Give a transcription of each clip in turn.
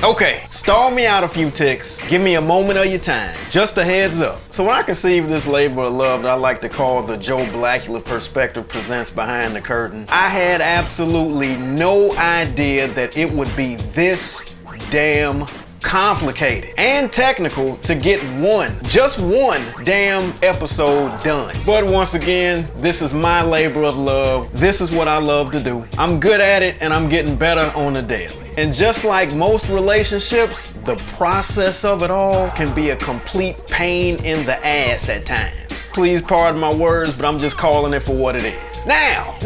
Okay, stall me out a few ticks. Give me a moment of your time. Just a heads up. So when I conceived this labor of love that I like to call the Joe Blackula Perspective Presents Behind the Curtain, I had absolutely no idea that it would be this damn complicated and technical to get just one damn episode done. But once again, this is my labor of love. This is what I love to do. I'm good at it and I'm getting better on the daily. And just like most relationships, the process of it all can be a complete pain in the ass at times. Please pardon my words, but I'm just calling it for what it is. Now,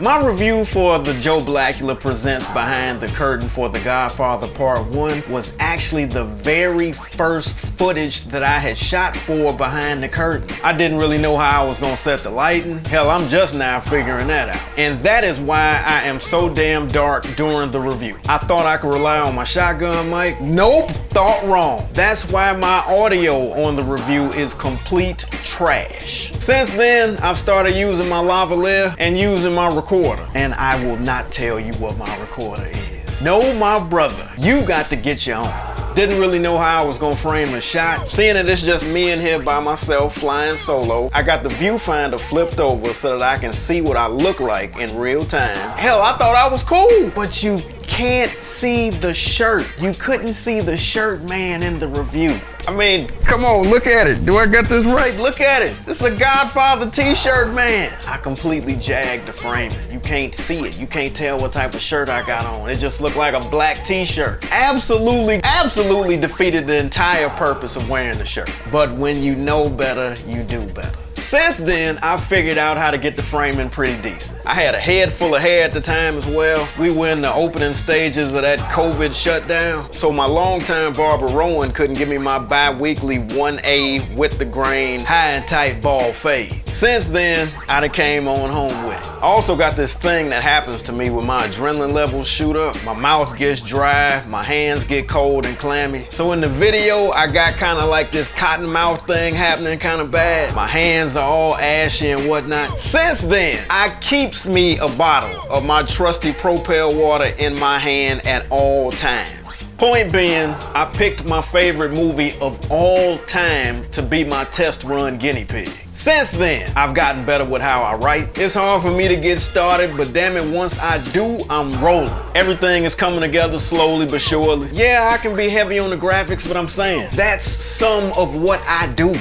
my review for the Joe Blackula Presents Behind the Curtain for The Godfather Part 1 was actually the very first footage that I had shot for Behind the Curtain. I didn't really know how I was gonna set the lighting. Hell, I'm just now figuring that out. And that is why I am so damn dark during the review. I thought I could rely on my shotgun mic. Nope, thought wrong. That's why my audio on the review is complete trash. Since then, I've started using my lavalier and using my recorder. And I will not tell you what my recorder is. No, my brother, you got to get your own. Didn't really know how I was gonna frame the shot. Seeing that it's just me in here by myself flying solo, I got the viewfinder flipped over so that I can see what I look like in real time. Hell, I thought I was cool, but you can't see the shirt. You couldn't see the shirt man in the review. I mean, come on, look at it. Do I get this right? Look at it. This is a Godfather t-shirt, man. I completely jagged the framing. You can't see it. You can't tell what type of shirt I got on. It just looked like a black t-shirt. Absolutely defeated the entire purpose of wearing the shirt. But when you know better, you do better. Since then, I figured out how to get the framing pretty decent. I had a head full of hair at the time as well. We were in the opening stages of that COVID shutdown, so my longtime barber Rowan couldn't give me my bi-weekly 1A with the grain, high and tight bald fade. Since then, I done came on home with it. I also got this thing that happens to me when my adrenaline levels shoot up. My mouth gets dry, my hands get cold and clammy. So in the video, I got kind of like this cotton mouth thing happening kind of bad. My hands are all ashy and whatnot. Since then, I keeps me a bottle of my trusty Propel water in my hand at all times. Point being, I picked my favorite movie of all time to be my test run guinea pig. Since then, I've gotten better with how I write. It's hard for me to get started, but damn it, once I do, I'm rolling. Everything is coming together slowly but surely. Yeah, I can be heavy on the graphics, but I'm saying that's some of what I do.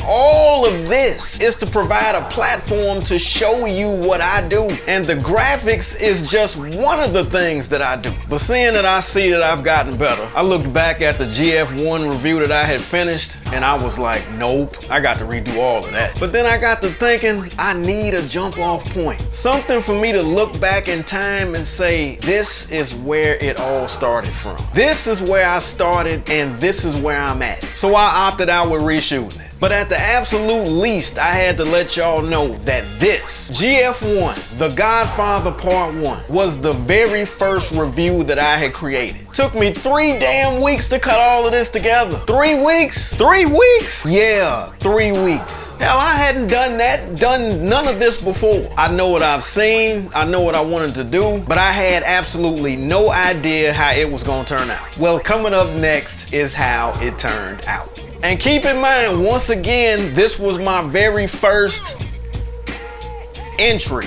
All of this is to provide a platform to show you what I do. And the graphics is just one of the things that I do. But seeing that I see that I've gotten better, I looked back at the GF1 review that I had finished, and I was like, nope, I got to redo all of that. But then I got to thinking, I need a jump off point. Something for me to look back in time and say, this is where it all started from. This is where I started and this is where I'm at. So I opted out with reshooting it. But at the absolute least, I had to let y'all know that this, GF1, The Godfather Part 1, was the very first review that I had created. Took me 3 damn weeks to cut all of this together. 3 weeks? 3 weeks? Yeah, 3 weeks. Hell, I hadn't done none of this before. I know what I've seen, I know what I wanted to do, but I had absolutely no idea how it was gonna turn out. Well, coming up next is how it turned out. And keep in mind, once again, this was my very first entry.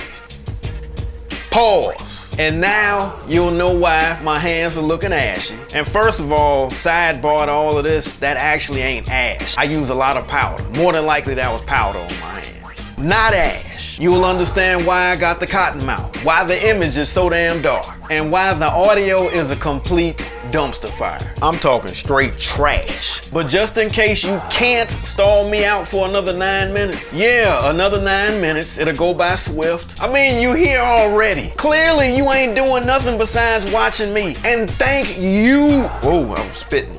Pause. And now you'll know why my hands are looking ashy. And first of all, sidebar to all of this, that actually ain't ash. I use a lot of powder. More than likely that was powder on my hands. Not ash. You'll understand why I got the cotton mouth, why the image is so damn dark, and why the audio is a complete dumpster fire. I'm talking straight trash. But just in case you can't stall me out for another 9 minutes, yeah, another 9 minutes, it'll go by swift. I mean, you here already. Clearly you ain't doing nothing besides watching me. And thank you, oh, I'm spitting.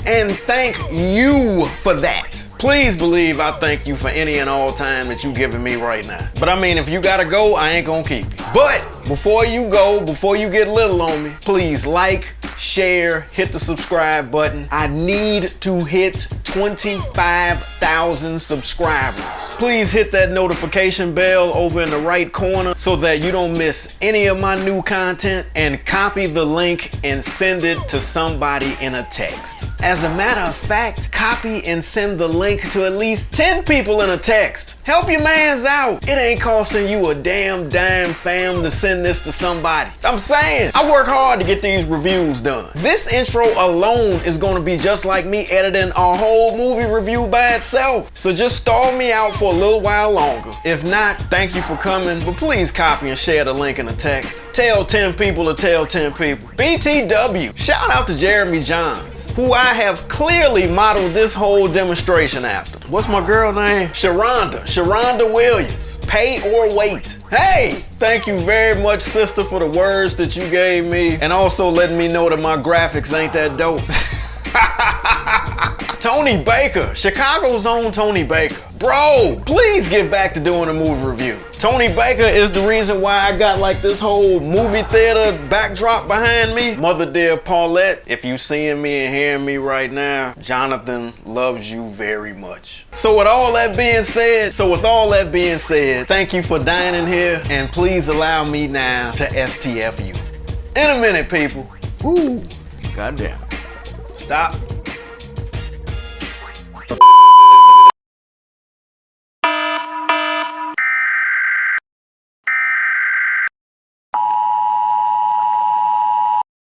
And thank you for that. Please believe I thank you for any and all time that you giving me right now. But I mean, if you gotta go, I ain't gonna keep you. But before you go, before you get little on me, please like, share, hit the subscribe button. I need to hit 25,000 subscribers. Please hit that notification bell over in the right corner so that you don't miss any of my new content, and copy the link and send it to somebody in a text. As a matter of fact, copy and send the link to at least 10 people in a text. Help your mans out. It ain't costing you a damn dime, fam, to send this to somebody. I'm saying, I work hard to get these reviews done. This intro alone is gonna be just like me editing a whole movie review by itself. So just stall me out for a little while longer. If not, thank you for coming, but please copy and share the link in the text. Tell 10 people to tell 10 people. BTW, shout out to Jeremy Johns, who I have clearly modeled this whole demonstration after. What's my girl name? Sharonda Williams. Pay or wait. Hey, thank you very much, sister, for the words that you gave me, and also letting me know that my graphics ain't that dope. Tony Baker, Chicago's own Tony Baker. Bro, please get back to doing a movie review. Tony Baker is the reason why I got like this whole movie theater backdrop behind me. Mother dear Paulette, if you seeing me and hearing me right now, Jonathan loves you very much. So with all that being said, thank you for dining here, and please allow me now to STF you. In a minute, people. Woo, goddamn. Stop.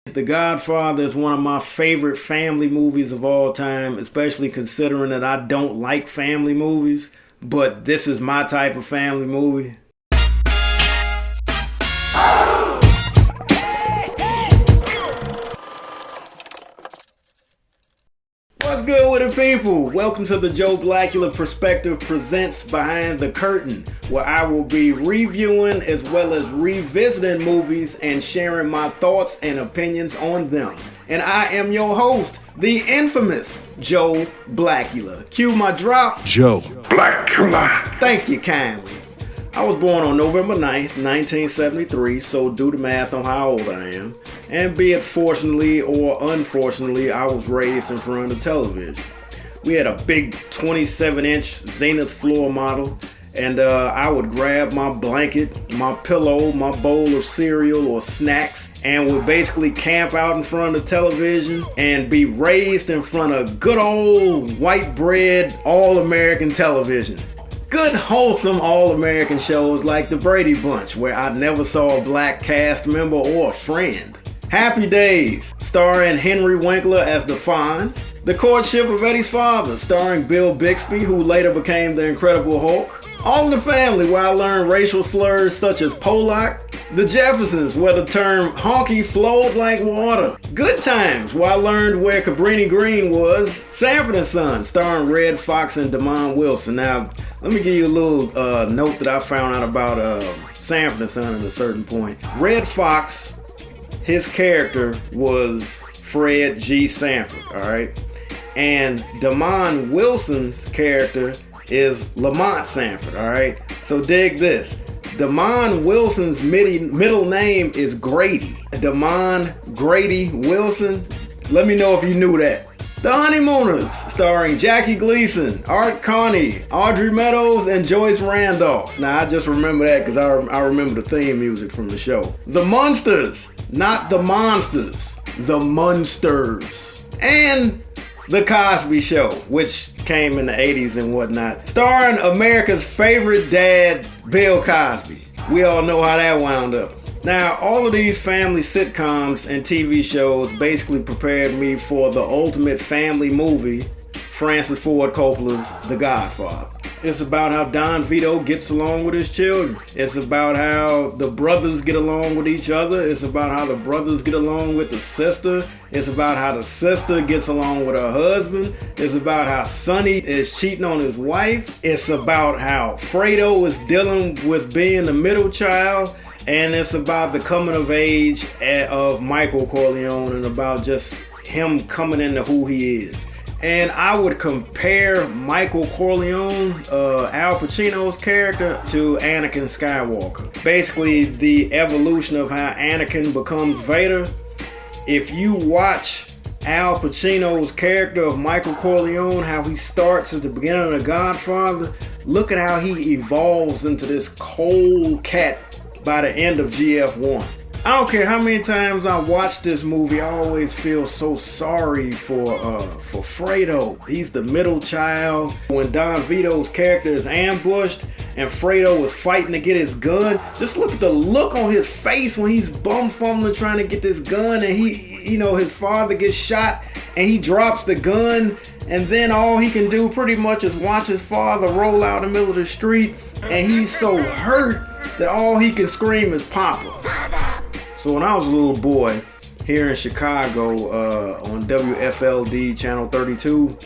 The Godfather is one of my favorite family movies of all time, especially considering that I don't like family movies, but this is my type of family movie. What's good with it, people? Welcome to the Joe Blackula Perspective Presents Behind the Curtain, where I will be reviewing as well as revisiting movies and sharing my thoughts and opinions on them. And I am your host, the infamous Joe Blackula. Cue my drop. Joe Blackula. Thank you kindly. I was born on November 9th, 1973, so do the math on how old I am. And be it fortunately or unfortunately, I was raised in front of the television. We had a big 27-inch Zenith floor model, and I would grab my blanket, my pillow, my bowl of cereal or snacks, and would basically camp out in front of the television and be raised in front of good old white bread, all-American television. Good, wholesome, all-American shows like The Brady Bunch, where I never saw a black cast member or a friend. Happy Days, starring Henry Winkler as the Fonz. The Courtship of Eddie's Father, starring Bill Bixby, who later became the Incredible Hulk. All in the Family, where I learned racial slurs such as Pollock. The Jeffersons, where the term honky flowed like water. Good Times, where I learned where Cabrini Green was. Sanford & Son, starring Red Fox and Damon Wilson. Now, let me give you a little note that I found out about Sanford & Son at a certain point. Red Fox, his character was Fred G. Sanford, alright? And Damon Wilson's character is Lamont Sanford, alright? So dig this. Damon Wilson's middle name is Grady. Damon Grady Wilson. Let me know if you knew that. The Honeymooners, starring Jackie Gleason, Art Carney, Audrey Meadows, and Joyce Randolph. Now, I just remember that because I remember the theme music from the show. The Munsters, not the Monsters, the Munsters. And The Cosby Show, which came in the 80s and whatnot, starring America's favorite dad, Bill Cosby. We all know how that wound up. Now, all of these family sitcoms and TV shows basically prepared me for the ultimate family movie, Francis Ford Coppola's The Godfather. It's about how Don Vito gets along with his children. It's about how the brothers get along with each other. It's about how the brothers get along with the sister. It's about how the sister gets along with her husband. It's about how Sonny is cheating on his wife. It's about how Fredo is dealing with being the middle child. And it's about the coming of age of Michael Corleone and about just him coming into who he is. And I would compare Michael Corleone, Al Pacino's character, to Anakin Skywalker. Basically, the evolution of how Anakin becomes Vader. If you watch Al Pacino's character of Michael Corleone, how he starts at the beginning of The Godfather. Look at how he evolves into this cold cat by the end of GF1. I don't care how many times I watch this movie, I always feel so sorry for Fredo. He's the middle child. When Don Vito's character is ambushed and Fredo was fighting to get his gun, just look at the look on his face when he's bum fumbling trying to get this gun, and his father gets shot and he drops the gun, and then all he can do pretty much is watch his father roll out in the middle of the street, and he's so hurt that all he can scream is Papa. So when I was a little boy here in Chicago on WFLD Channel 32,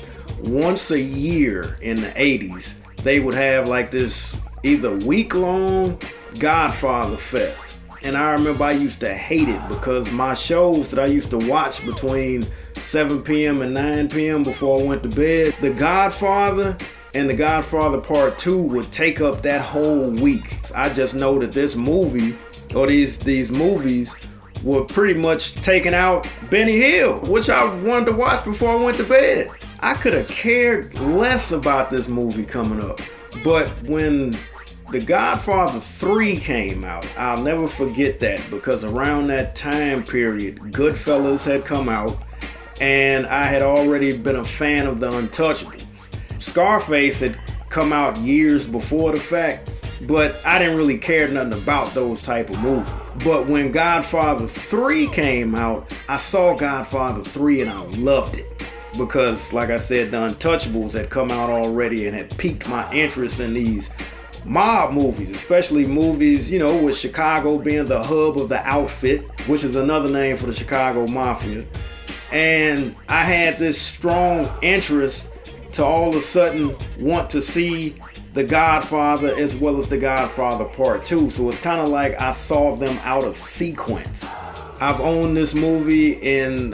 once a year in the 80s, they would have like this either week-long Godfather Fest. And I remember I used to hate it because my shows that I used to watch between 7 p.m. and 9 p.m. before I went to bed, The Godfather and The Godfather Part 2 would take up that whole week. I just know that this movie, or these movies, were pretty much taking out Benny Hill, which I wanted to watch before I went to bed. I could have cared less about this movie coming up. But when The Godfather 3 came out, I'll never forget that, because around that time period, Goodfellas had come out, and I had already been a fan of The Untouchables. Scarface had come out years before the fact, but I didn't really care nothing about those type of movies. But when Godfather 3 came out, I saw Godfather 3 and I loved it. Because, like I said, The Untouchables had come out already and had piqued my interest in these mob movies, especially movies, with Chicago being the hub of the outfit, which is another name for the Chicago Mafia. And I had this strong interest to all of a sudden want to see The Godfather as well as The Godfather Part 2. So it's kind of like I saw them out of sequence. I've owned this movie in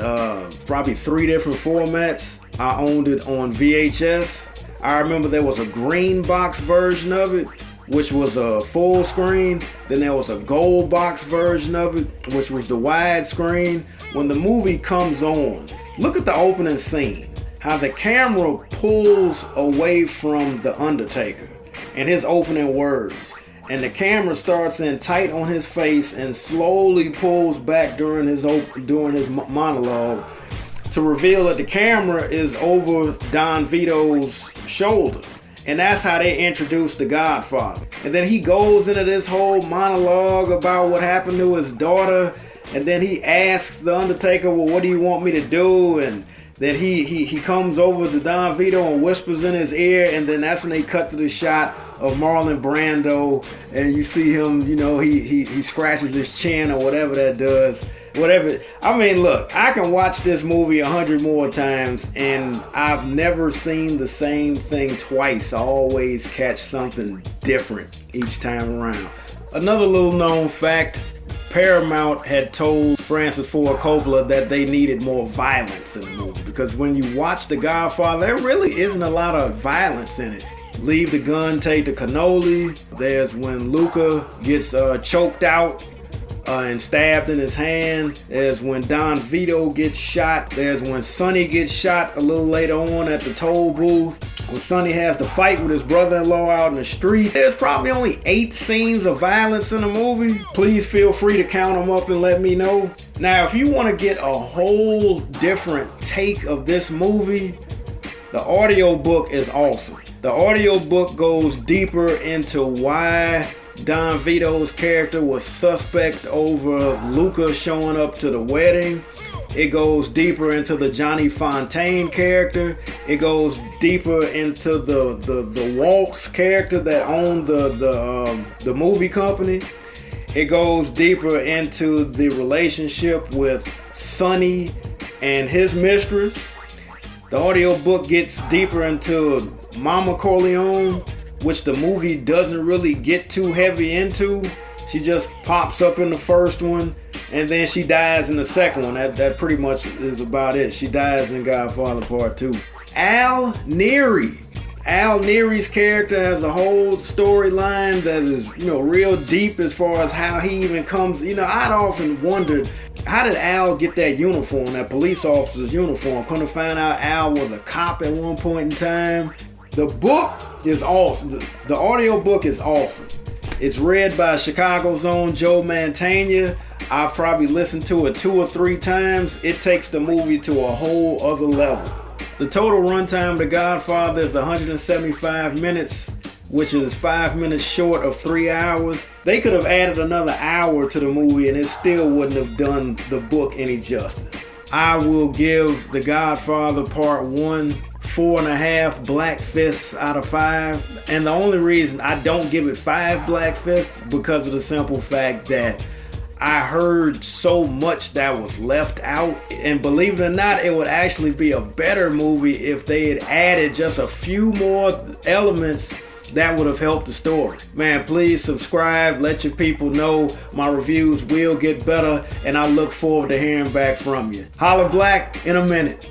probably 3 different formats. I owned it on VHS. I remember there was a green box version of it, which was a full screen. Then there was a gold box version of it, which was the widescreen. When the movie comes on, look at the opening scene. How the camera pulls away from the Undertaker and his opening words. And the camera starts in tight on his face and slowly pulls back during his monologue to reveal that the camera is over Don Vito's shoulder. And that's how they introduced The Godfather. And then he goes into this whole monologue about what happened to his daughter. And then he asks the Undertaker, well, what do you want me to do? And then he comes over to Don Vito and whispers in his ear, and then that's when they cut to the shot of Marlon Brando, and you see him, he scratches his chin or whatever that does. Whatever. I mean, look, I can watch this movie 100 more times, and I've never seen the same thing twice. I always catch something different each time around. Another little known fact, Paramount had told Francis Ford Coppola that they needed more violence in the movie, because when you watch The Godfather, there really isn't a lot of violence in it. Leave the gun, take the cannoli. There's when Luca gets choked out and stabbed in his hand. There's when Don Vito gets shot. There's when Sonny gets shot a little later on at the toll booth. When Sonny has the fight with his brother-in-law out in the street. There's probably only 8 scenes of violence in the movie. Please feel free to count them up and let me know. Now, if you want to get a whole different take of this movie, the audiobook is awesome. The audiobook goes deeper into why Don Vito's character was suspect over Luca showing up to the wedding. It goes deeper into the Johnny Fontaine character. It goes deeper into the Waltz character that owned the movie company. It goes deeper into the relationship with Sonny and his mistress. The audiobook gets deeper into Mama Corleone, which the movie doesn't really get too heavy into. She just pops up in the first one, and then she dies in the second one. That pretty much is about it. She dies in Godfather Part 2. Al Neary. Al Neary's character has a whole storyline that is, real deep as far as how he even comes. I'd often wondered How did Al get that uniform, that police officer's uniform? Couldn't find out Al was a cop at one point in time. The book is awesome. The audio book is awesome. It's read by Chicago's own Joe Mantegna. I've probably listened to it 2 or 3 times. It takes the movie to a whole other level. The total runtime of The Godfather is 175 minutes, which is 5 minutes short of 3 hours. They could have added another hour to the movie and it still wouldn't have done the book any justice. I will give The Godfather Part 1 4.5 black fists out of 5. And the only reason I don't give it 5 black fists because of the simple fact that I heard so much that was left out, and believe it or not, it would actually be a better movie if they had added just a few more elements that would have helped the story. Man, please subscribe, let your people know. My reviews will get better, and I look forward to hearing back from you. Holla Black in a minute.